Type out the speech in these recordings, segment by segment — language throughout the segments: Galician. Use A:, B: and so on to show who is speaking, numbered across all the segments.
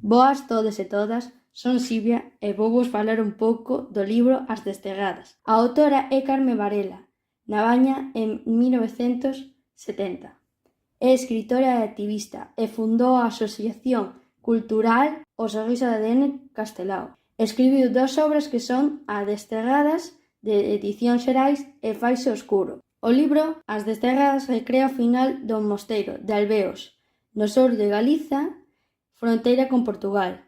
A: Boas todos e todas, son Silvia e vouvos falar un pouco do libro As Desterradas. A autora é Carme Varela, na Baña en 1970. É escritora e activista e fundou a Asociación Cultural O Sorriso de ADN Castelao. Escribiu 2 obras que son As Desterradas, de Edicións Xerais, e Faise Oscuro. O libro As Desterradas recrea o final do mosteiro de Albeos, no sur de Galiza, fronteira con Portugal.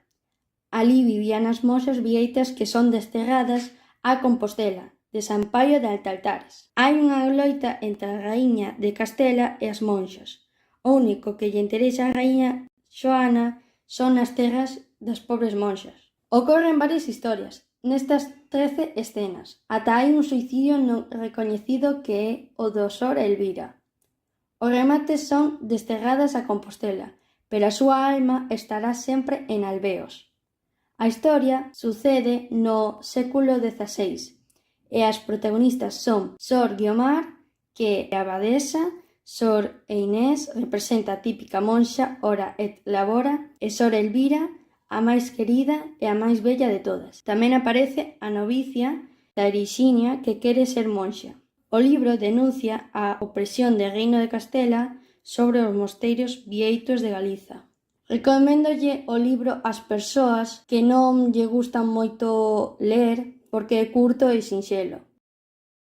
A: Alí vivían as monxas vieitas que son desterradas a Compostela, de San Paio de Altaltares. Hai unha loita entre a raíña de Castela e as monxas. O único que lle interesa a raíña Xoana son as terras das pobres monxas. Ocorren varias historias nestas 13 escenas. Ata hai un suicidio non recoñecido que é o do Sor Elvira. Os remates son desterradas a Compostela, pero a súa alma estará sempre en Albeos. A historia sucede no século XVI e as protagonistas son Sor Guiomar, que é abadesa, Sor Inés representa a típica monxa ora et labora, e Sor Elvira, a máis querida e a máis bella de todas. Tamén aparece a novicia da Erixinia que quere ser monxa. O libro denuncia a opresión do Reino de Castela sobre os mosteiros vieitos de Galiza. Recoméndolle o libro ás persoas que non lle gustan moito ler porque é curto e sinxelo.